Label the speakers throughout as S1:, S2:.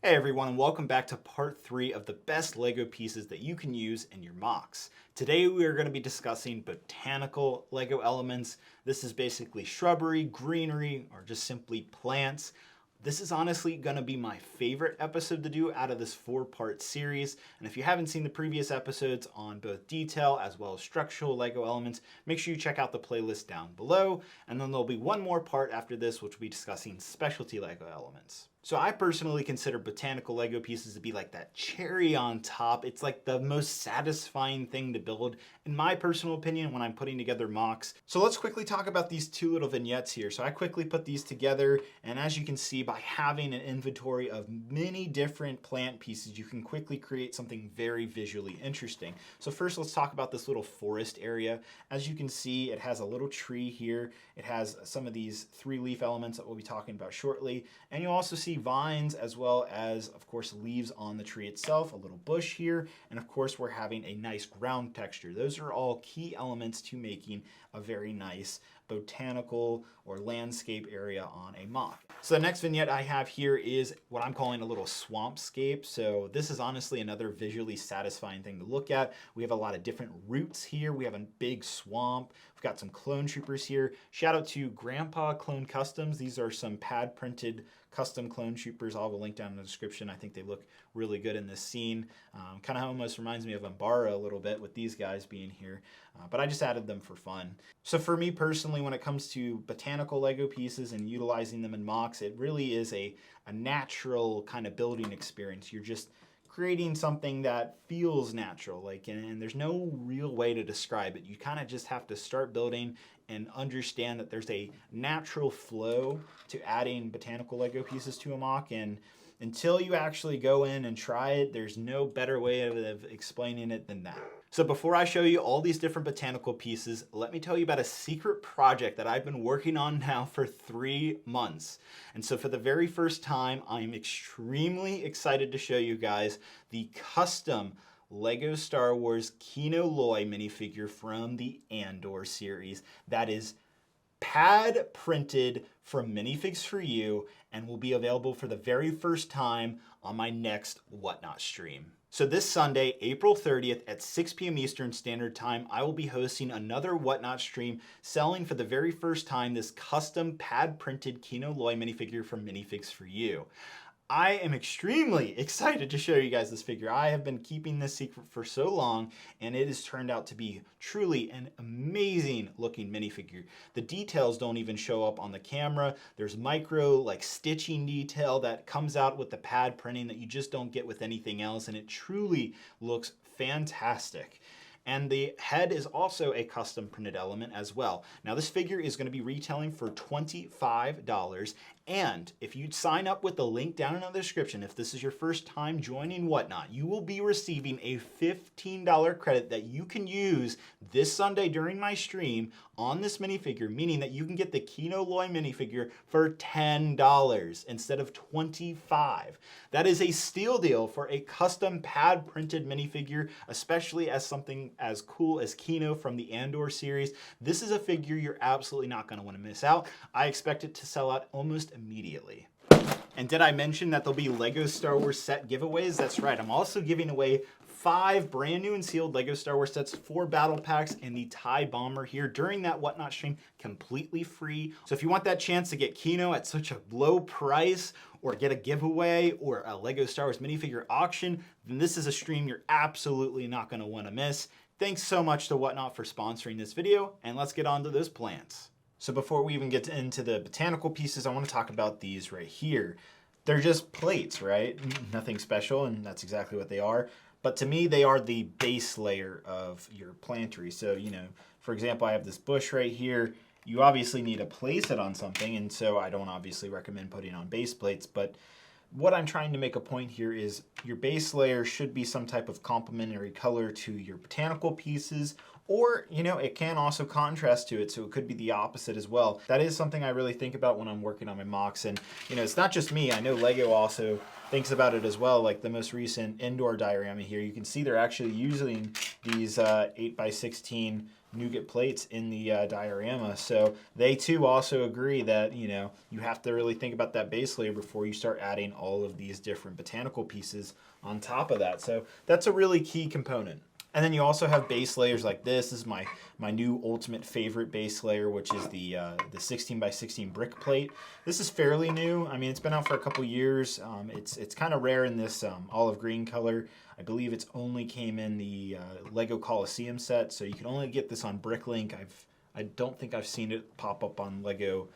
S1: Hey everyone, and welcome back to part 3 of the best Lego pieces that you can use in your MOCs. Today we are going to be discussing botanical Lego elements. This is basically shrubbery, greenery, or just simply plants. This is honestly going to be my favorite episode to do out of this 4-part series. And if you haven't seen the previous episodes on both detail as well as structural Lego elements, make sure you check out the playlist down below. And then there'll be one more part after this, which will be discussing specialty Lego elements. So I personally consider botanical Lego pieces to be like that cherry on top. It's like the most satisfying thing to build, in my personal opinion, when I'm putting together MOCs. So let's quickly talk about these two little vignettes here. So I quickly put these together, and as you can see, by having an inventory of many different plant pieces, you can quickly create something very visually interesting. So first, let's talk about this little forest area. As you can see, it has a little tree here. It has some of these 3-leaf elements that we'll be talking about shortly. And you'll also see vines as well as, of course, leaves on the tree itself, a little bush here, and of course we're having a nice ground texture. Those are all key elements to making a very nice botanical or landscape area on a MOC. So the next vignette I have here is what I'm calling a little swampscape. So this is honestly another visually satisfying thing to look at. We have a lot of different roots here. We have a big swamp. We've got some clone troopers here. Shout out to Grandpa Clone Customs. These are some pad printed custom clone troopers. I'll have a link down in the description. I think they look really good in this scene. Kind of almost reminds me of Umbara a little bit with these guys being here, but I just added them for fun. So for me personally, when it comes to botanical Lego pieces and utilizing them in MOCs, it really is a natural kind of building experience. You're just creating something that feels natural, and there's no real way to describe it. You kind of just have to start building and understand that there's a natural flow to adding botanical Lego pieces to a MOC, and until you actually go in and try it, there's no better way of explaining it than that. So before I show you all these different botanical pieces, let me tell you about a secret project that I've been working on now for 3 months. And so for the very first time, I'm extremely excited to show you guys the custom Lego Star Wars Kino Loy minifigure from the Andor series that is pad printed from Minifigs for You and will be available for the very first time on my next Whatnot stream. So this Sunday, April 30th at 6 p.m. Eastern Standard Time, I will be hosting another Whatnot stream selling for the very first time this custom pad printed Kino Loy minifigure from Minifigs for You. I am extremely excited to show you guys this figure. I have been keeping this secret for so long, and it has turned out to be truly an amazing looking minifigure. The details don't even show up on the camera. There's micro stitching detail that comes out with the pad printing that you just don't get with anything else, and it truly looks fantastic. And the head is also a custom printed element as well. Now this figure is going to be retailing for $25, and if you sign up with the link down in the description, if this is your first time joining Whatnot, you will be receiving a $15 credit that you can use this Sunday during my stream on this minifigure, meaning that you can get the Kino Loy minifigure for $10 instead of $25. That is a steal deal for a custom pad printed minifigure, especially as something as cool as Kino from the Andor series. This is a figure you're absolutely not going to want to miss out. I expect it to sell out almost immediately. And did I mention that there'll be Lego Star Wars set giveaways? That's right. I'm also giving away 5 brand new and sealed Lego Star Wars sets, 4 battle packs, and the TIE Bomber here during that Whatnot stream, completely free. So if you want that chance to get Kino at such a low price, or get a giveaway, or a Lego Star Wars minifigure auction, then this is a stream you're absolutely not going to want to miss. Thanks so much to Whatnot for sponsoring this video, and let's get on to those plants. So before we even get into the botanical pieces, I want to talk about these right here. They're just plates, right? Nothing special, and that's exactly what they are. But to me, they are the base layer of your plantery. So, for example, I have this bush right here. You obviously need to place it on something, and so I don't obviously recommend putting on base plates, but what I'm trying to make a point here is your base layer should be some type of complementary color to your botanical pieces, or, it can also contrast to it, so it could be the opposite as well. That is something I really think about when I'm working on my MOCs, and, it's not just me. I know Lego also thinks about it as well, like the most recent indoor diorama here, you can see they're actually using these 8x16 nougat plates in the diorama. So they too also agree that, you know, you have to really think about that base layer before you start adding all of these different botanical pieces on top of that. So that's a really key component. And then you also have base layers like this. This is my new ultimate favorite base layer, which is the 16x16 brick plate. This is fairly new. I mean, it's been out for a couple years. It's kind of rare in this olive green color. I believe it's only came in the Lego Coliseum set, so you can only get this on Bricklink. I don't think I've seen it pop up on Lego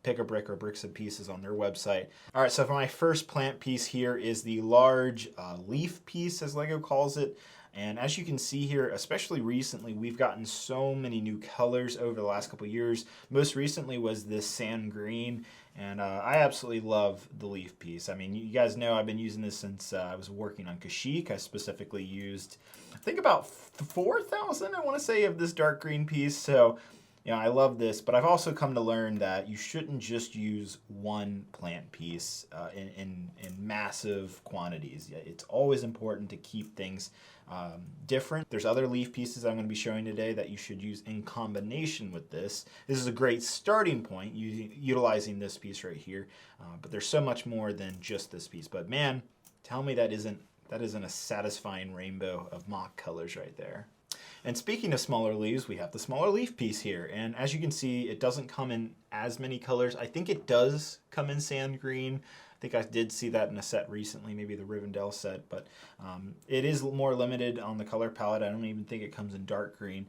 S1: Pick a Brick or Bricks and Pieces on their website. All right, so for my first plant piece here is the large leaf piece, as Lego calls it. And as you can see here, especially recently, we've gotten so many new colors over the last couple of years. Most recently was this sand green, and I absolutely love the leaf piece. I mean, you guys know I've been using this since I was working on Kashyyyk. I specifically used, I think about 4,000, I want to say, of this dark green piece. So, you know, I love this, but I've also come to learn that you shouldn't just use one plant piece in massive quantities. It's always important to keep things different. There's other leaf pieces I'm going to be showing today that you should use in combination with this. This is a great starting point, utilizing this piece right here, but there's so much more than just this piece. But man, tell me that isn't a satisfying rainbow of MOC colors right there. And speaking of smaller leaves, we have the smaller leaf piece here. And as you can see, it doesn't come in as many colors. I think it does come in sand green. I think I did see that in a set recently, maybe the Rivendell set, but it is more limited on the color palette. I don't even think it comes in dark green.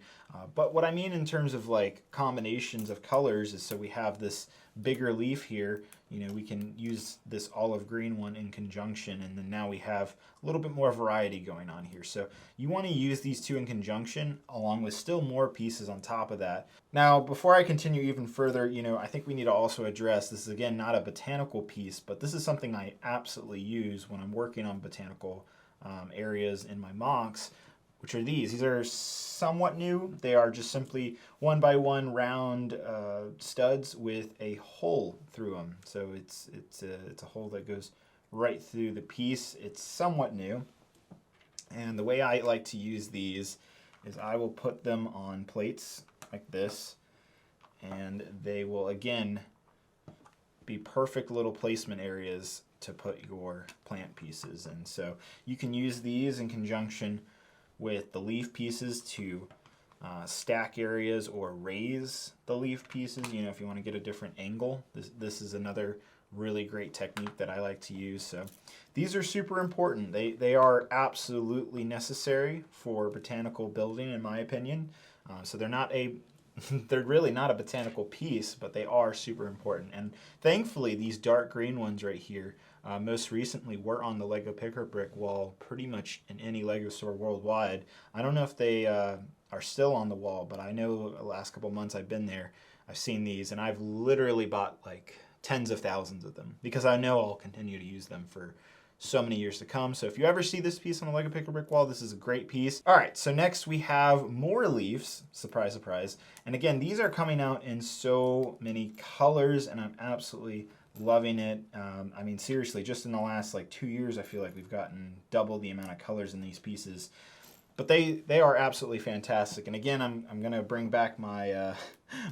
S1: But what I mean in terms of like combinations of colors is, so we have this bigger leaf here, you know, we can use this olive green one in conjunction, and then now we have a little bit more variety going on here. So you want to use these two in conjunction along with still more pieces on top of that. Now, before I continue even further, you know, I think we need to also address, this is again not a botanical piece, but this is something I absolutely use when I'm working on botanical areas in my MOCs, which are these. These are somewhat new. They are just simply 1x1 round studs with a hole through them. So it's a hole that goes right through the piece. It's somewhat new. And the way I like to use these is I will put them on plates like this, and they will again be perfect little placement areas to put your plant pieces. And so you can use these in conjunction with the leaf pieces to stack areas or raise the leaf pieces, you know, if you want to get a different angle. This is another really great technique that I like to use. So these are super important. They are absolutely necessary for botanical building, in my opinion. So they're really not a botanical piece, but they are super important. And thankfully, these dark green ones right here, most recently were on the Lego Pick-a-Brick wall pretty much in any Lego store worldwide. I don't know if they are still on the wall, but I know the last couple months I've been there, I've seen these, and I've literally bought like tens of thousands of them because I know I'll continue to use them for so many years to come. So if you ever see this piece on the Lego Pick-a-Brick wall, this is a great piece. All right, so next we have more leaves. Surprise, surprise. And again, these are coming out in so many colors, and I'm absolutely loving it. I mean, seriously, just in the last like 2 years, I feel like we've gotten double the amount of colors in these pieces. But they are absolutely fantastic. And again, I'm going to bring back my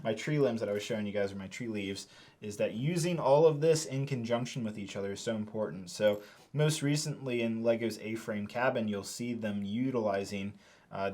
S1: my tree limbs that I was showing you guys, or my tree leaves, is that using all of this in conjunction with each other is so important. So most recently in Lego's A-frame cabin, you'll see them utilizing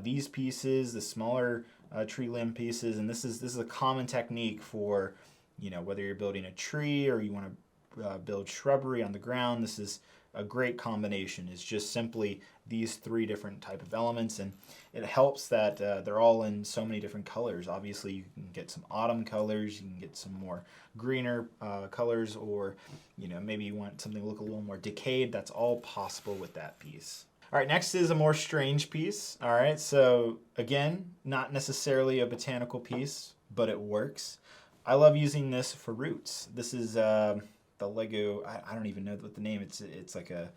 S1: these pieces, the smaller tree limb pieces, and this is a common technique for, you know, whether you're building a tree or you want to build shrubbery on the ground. This is a great combination. It's just simply these three different type of elements, and it helps that they're all in so many different colors. Obviously, you can get some autumn colors, you can get some more greener colors, or, you know, maybe you want something to look a little more decayed. That's all possible with that piece. All right, next is a more strange piece. All right, so again, not necessarily a botanical piece, but it works. I love using this for roots. This is the Lego, I don't even know what the name, it's like a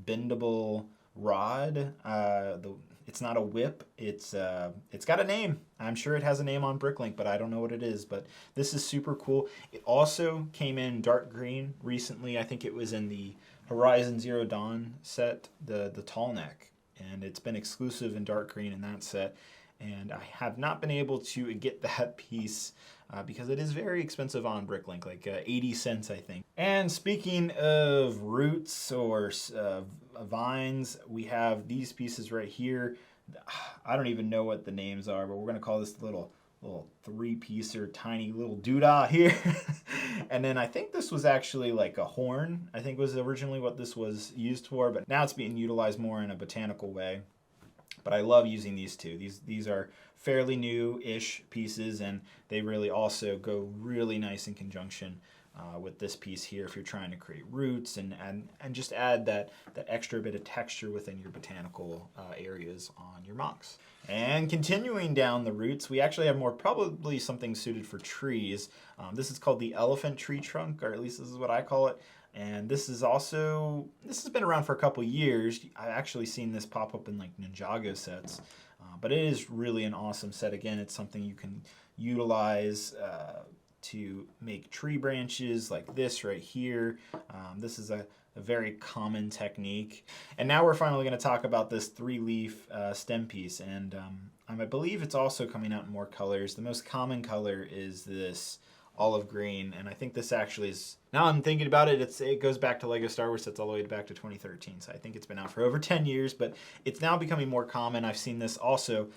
S1: Bendable Rod. It's not a whip, it's got a name. I'm sure it has a name on Bricklink, but I don't know what it is. But this is super cool. It also came in dark green recently. I think it was in the Horizon Zero Dawn set, the tall neck, and it's been exclusive in dark green in that set. And I have not been able to get that piece because it is very expensive on Bricklink, like 80 cents, I think. And speaking of roots or vines, we have these pieces right here. I don't even know what the names are, but we're gonna call this little three-piecer, tiny little doodah here. And then I think this was actually like a horn, I think was originally what this was used for, but now it's being utilized more in a botanical way. But I love using these two. These are fairly new-ish pieces, and they really also go really nice in conjunction with this piece here if you're trying to create roots and just add that extra bit of texture within your botanical areas on your MOCs. And continuing down the roots, we actually have more probably something suited for trees. This is called the elephant tree trunk, or at least this is what I call it. And this has been around for a couple years. I've actually seen this pop up in like Ninjago sets, but it is really an awesome set. Again, it's something you can utilize to make tree branches like this right here. This is a very common technique. And now we're finally going to talk about this 3-leaf stem piece. And I believe it's also coming out in more colors. The most common color is this olive green, and I think this actually is, now I'm thinking about it, it goes back to Lego Star Wars sets all the way back to 2013, so I think it's been out for over 10 years, but it's now becoming more common. I've seen this also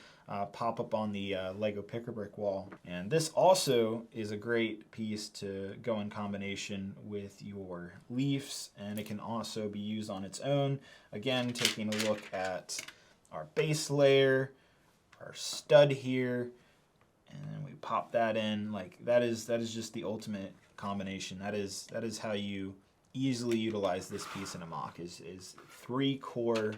S1: pop up on the Lego Pick-a-Brick wall, and this also is a great piece to go in combination with your leaves, and it can also be used on its own. Again, taking a look at our base layer, our stud here, and then we pop that in. Like that is just the ultimate combination. That is how you easily utilize this piece in a MOC, is 3 core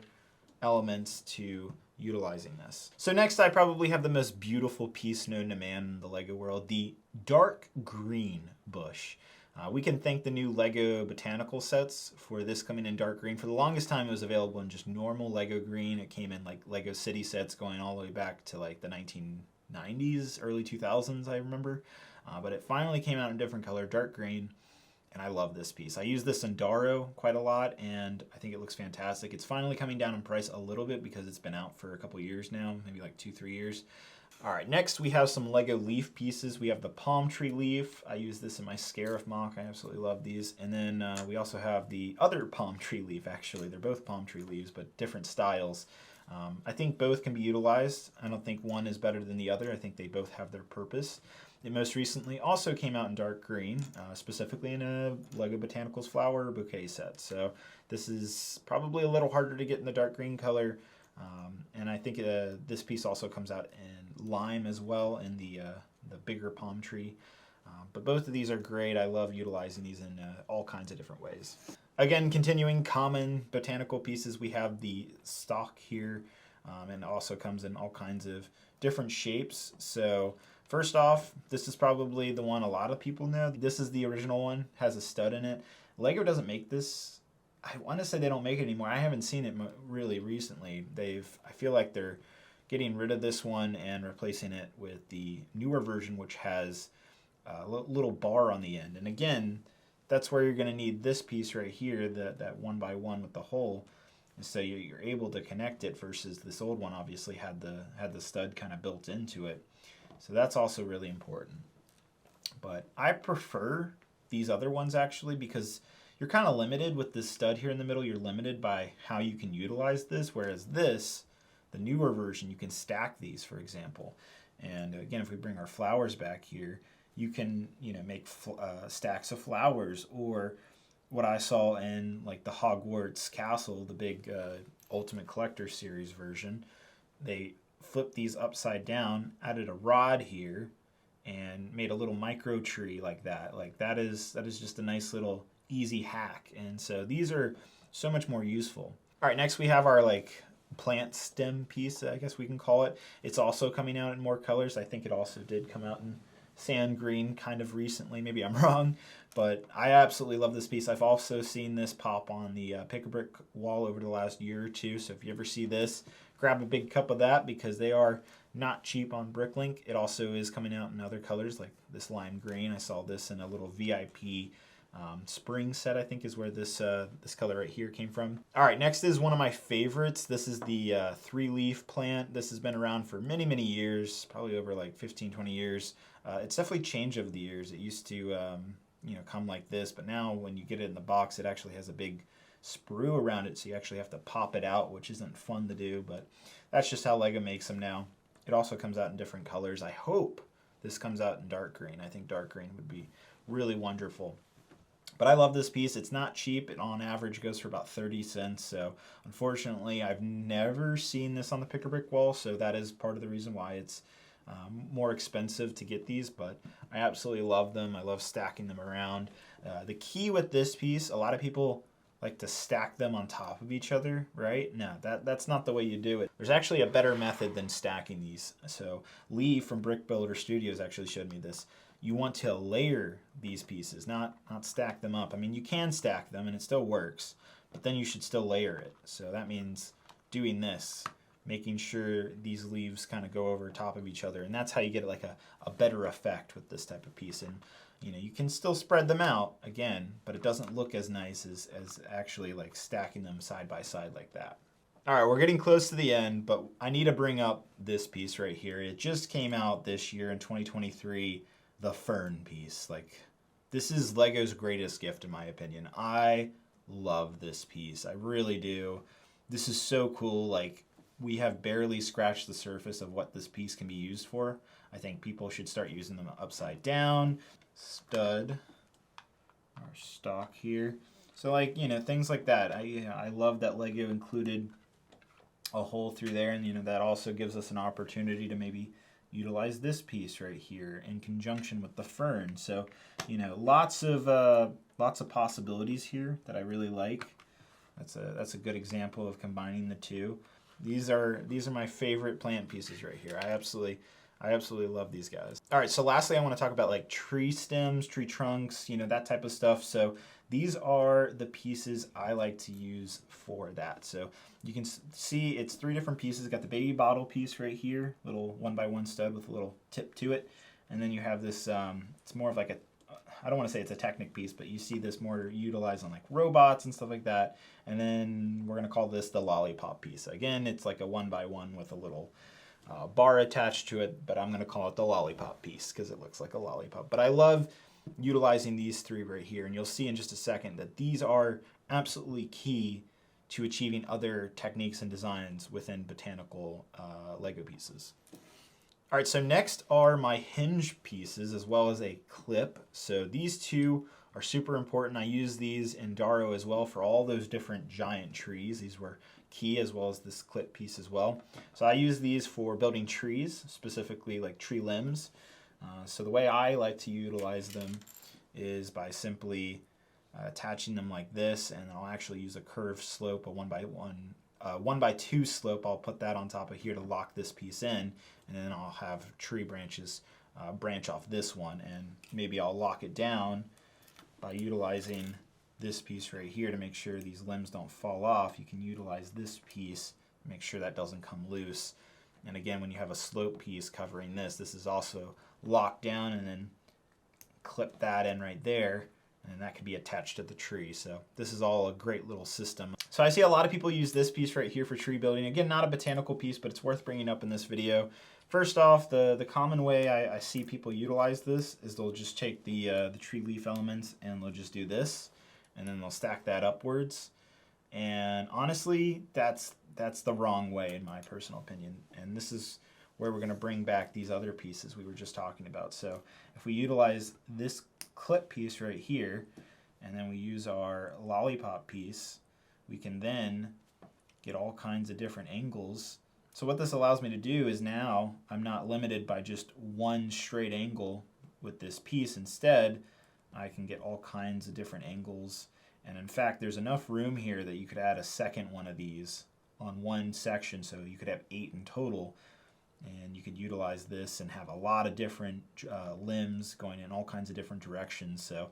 S1: elements to utilizing this. So next, I probably have the most beautiful piece known to man in the Lego world, the dark green bush. We can thank the new Lego Botanical sets for this coming in dark green. For the longest time, it was available in just normal Lego green. It came in like Lego City sets going all the way back to like the 1990s, early 2000s, I remember. But it finally came out in a different color, dark green, and I love this piece. I use this in Daro quite a lot, and I think it looks fantastic. It's finally coming down in price a little bit because it's been out for a couple years now, maybe like 2-3 years. All right, next we have some Lego leaf pieces. We have the palm tree leaf. I use this in my Scarif MOC. I absolutely love these. And then we also have the other palm tree leaf, actually. They're both palm tree leaves, but different styles. I think both can be utilized. I don't think one is better than the other. I think they both have their purpose. It most recently also came out in dark green, specifically in a Lego Botanicals flower bouquet set. So this is probably a little harder to get in the dark green color. And I think this piece also comes out in lime as well, in the bigger palm tree. But both of these are great. I love utilizing these in all kinds of different ways. Again, continuing common botanical pieces, we have the stalk here, and it also comes in all kinds of different shapes. So first off, this is probably the one a lot of people know. This is the original one, has a stud in it. Lego doesn't make this. I want to say they don't make it anymore. I haven't seen it really recently. I feel like they're getting rid of this one and replacing it with the newer version, which has a little bar on the end. And again, that's where you're going to need this piece right here, that 1x1 with the hole, so you're able to connect it, versus this old one obviously had the stud kind of built into it. So that's also really important. But I prefer these other ones actually, because you're kind of limited with this stud here in the middle. You're limited by how you can utilize this, whereas this, the newer version, you can stack these, for example. And again, if we bring our flowers back here, you can make stacks of flowers, or what I saw in like the Hogwarts Castle, the big Ultimate Collector Series version, they flipped these upside down, added a rod here, and made a little micro tree like that. Like that is just a nice little easy hack. And so these are so much more useful. All right, next we have our like plant stem piece, I guess we can call it. It's also coming out in more colors. I think it also did come out in sand green kind of recently. Maybe I'm wrong, but I absolutely love this piece. I've also seen this pop on the Pick-a-Brick wall over the last year or two. So if you ever see this, grab a big cup of that, because they are not cheap on Bricklink. It also is coming out in other colors like this lime green. I saw this in a little VIP spring set, I think, is where this this color right here came from. All right, next is one of my favorites. This is the 3-leaf plant. This has been around for many, many years, probably over like 15, 20 years. It's definitely changed over the years. It used to, you know, come like this, but now when you get it in the box, it actually has a big sprue around it, so you actually have to pop it out, which isn't fun to do, but that's just how Lego makes them now. It also comes out in different colors. I hope this comes out in dark green. I think dark green would be really wonderful. But I love this piece. It's not cheap. It on average goes for about 30 cents. So unfortunately, I've never seen this on the Pick-a-Brick wall. So that is part of the reason why it's more expensive to get these. But I absolutely love them. I love stacking them around. The key with this piece, a lot of people like to stack them on top of each other, right? No, that's not the way you do it. There's actually a better method than stacking these. So Lee from Brick Builder Studios actually showed me this. You want to layer these pieces, not stack them up. I mean, you can stack them and it still works, but then you should still layer it. So that means doing this, making sure these leaves kind of go over top of each other. And that's how you get like a better effect with this type of piece. And you know, you can still spread them out again, but it doesn't look as nice as actually like stacking them side by side like that. All right, we're getting close to the end, but I need to bring up this piece right here. It just came out this year in 2023. The Fern piece. Like, this is Lego's greatest gift in my opinion. I love this piece. I really do. This is so cool. Like, we have barely scratched the surface of what this piece can be used for. I think people should start using them upside down. Stud, our stock here. So like, you know, things like that. I love that Lego included a hole through there, and you know, that also gives us an opportunity to maybe utilize this piece right here in conjunction with the Fern. So, you know, lots of possibilities here that I really like. That's a good example of combining the two. These are my favorite plant pieces right here. I absolutely love these guys. All right, so lastly, I want to talk about like tree stems, tree trunks, you know, that type of stuff. So these are the pieces I like to use for that. So you can see it's 3 different pieces. Got the baby bottle piece right here, little 1x1 stud with a little tip to it. And then you have this, it's more of like I don't want to say it's a Technic piece, but you see this more utilized on like robots and stuff like that. And then we're going to call this the lollipop piece. Again, it's like a 1x1 with a little bar attached to it, but I'm going to call it the lollipop piece because it looks like a lollipop. But I love utilizing these 3 right here, and you'll see in just a second that these are absolutely key to achieving other techniques and designs within Botanical Lego pieces. All right, so next are my hinge pieces as well as a clip. So these 2 are super important. I use these in Daro as well for all those different giant trees. These were key, as well as this clip piece as well. So I use these for building trees, specifically like tree limbs. So the way I like to utilize them is by simply attaching them like this, and I'll actually use a curved slope, a 1x2 slope. I'll put that on top of here to lock this piece in, and then I'll have tree branches branch off this one, and maybe I'll lock it down by utilizing this piece right here to make sure these limbs don't fall off. You can utilize this piece, make sure that doesn't come loose. And again, when you have a slope piece covering this, this is also locked down, and then clip that in right there, and that can be attached to the tree. So this is all a great little system. So I see a lot of people use this piece right here for tree building. Again, not a botanical piece, but it's worth bringing up in this video. First off, the common way I see people utilize this is they'll just take the tree leaf elements and they'll just do this, and then they'll stack that upwards. And honestly, that's the wrong way in my personal opinion. And this is where we're going to bring back these other pieces we were just talking about. So if we utilize this clip piece right here, and then we use our lollipop piece, we can then get all kinds of different angles. So what this allows me to do is now I'm not limited by just one straight angle with this piece. Instead, I can get all kinds of different angles. And in fact, there's enough room here that you could add a second one of these on one section, so you could have 8 in total. And you could utilize this and have a lot of different limbs going in all kinds of different directions. So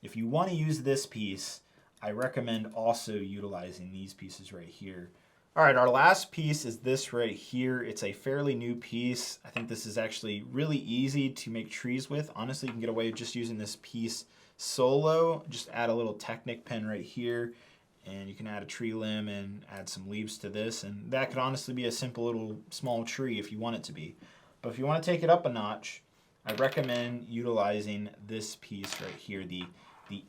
S1: if you want to use this piece, I recommend also utilizing these pieces right here. All right, our last piece is this right here. It's a fairly new piece. I think this is actually really easy to make trees with. Honestly, you can get away with just using this piece solo, just add a little Technic pen right here, and you can add a tree limb and add some leaves to this, and that could honestly be a simple little small tree if you want it to be. But if you want to take it up a notch, I recommend utilizing this piece right here, the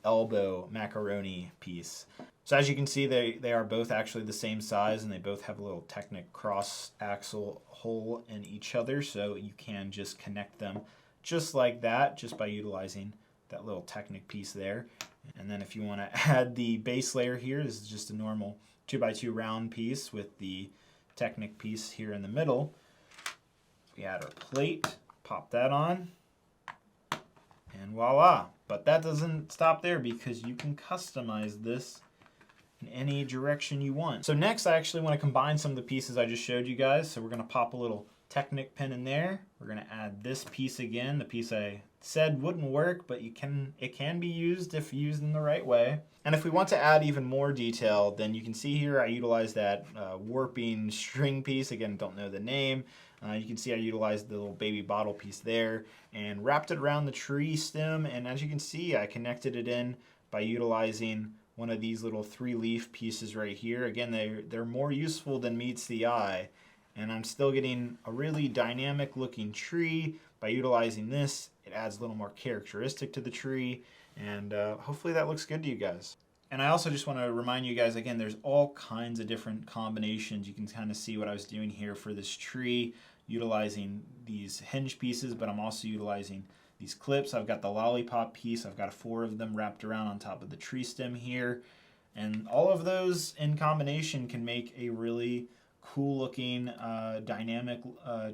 S1: elbow macaroni piece. So as you can see, they are both actually the same size, and they both have a little Technic cross axle hole in each other, so you can just connect them just like that, just by utilizing that little Technic piece there. And then if you want to add the base layer here, this is just a normal 2x2 round piece with the Technic piece here in the middle. We add our plate, pop that on, and voila. But that doesn't stop there, because you can customize this in any direction you want. So next, I actually want to combine some of the pieces I just showed you guys. So we're going to pop a little Technic pin in there. We're going to add this piece again, the piece I said wouldn't work, but it can be used if used in the right way. And if we want to add even more detail, then you can see here I utilize that warping string piece. Again, don't know the name. You can see I utilized the little baby bottle piece there and wrapped it around the tree stem. And as you can see, I connected it in by utilizing one of these little 3-leaf pieces right here. Again, they're more useful than meets the eye. And I'm still getting a really dynamic looking tree by utilizing this. It adds a little more characteristic to the tree, and hopefully that looks good to you guys. And I also just want to remind you guys, again, there's all kinds of different combinations. You can kind of see what I was doing here for this tree, utilizing these hinge pieces, but I'm also utilizing these clips. I've got the lollipop piece. I've got 4 of them wrapped around on top of the tree stem here. And all of those in combination can make a really cool looking dynamic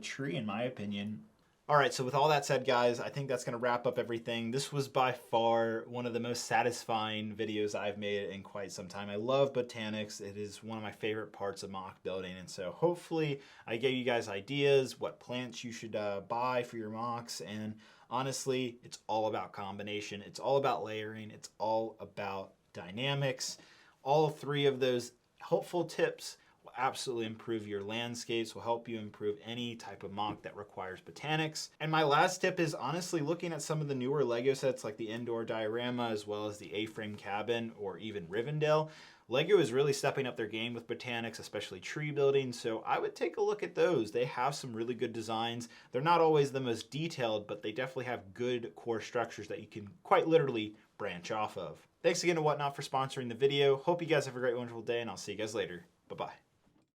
S1: tree, in my opinion. All right, so with all that said, guys, I think that's going to wrap up everything. This was by far one of the most satisfying videos I've made in quite some time. I love botanics. It is one of my favorite parts of MOC building, and so hopefully I gave you guys ideas what plants you should buy for your MOCs. And honestly, it's all about combination. It's all about layering. It's all about dynamics. All 3 of those helpful tips will absolutely improve your landscapes, will help you improve any type of MOC that requires botanics. And my last tip is honestly looking at some of the newer Lego sets like the indoor diorama, as well as the A-frame cabin, or even Rivendell. Lego is really stepping up their game with botanics, especially tree building, so I would take a look at those. They have some really good designs. They're not always the most detailed, but they definitely have good core structures that you can quite literally branch off of. Thanks again to Whatnot for sponsoring the video. Hope you guys have a great, wonderful day, and I'll see you guys later. Bye-bye.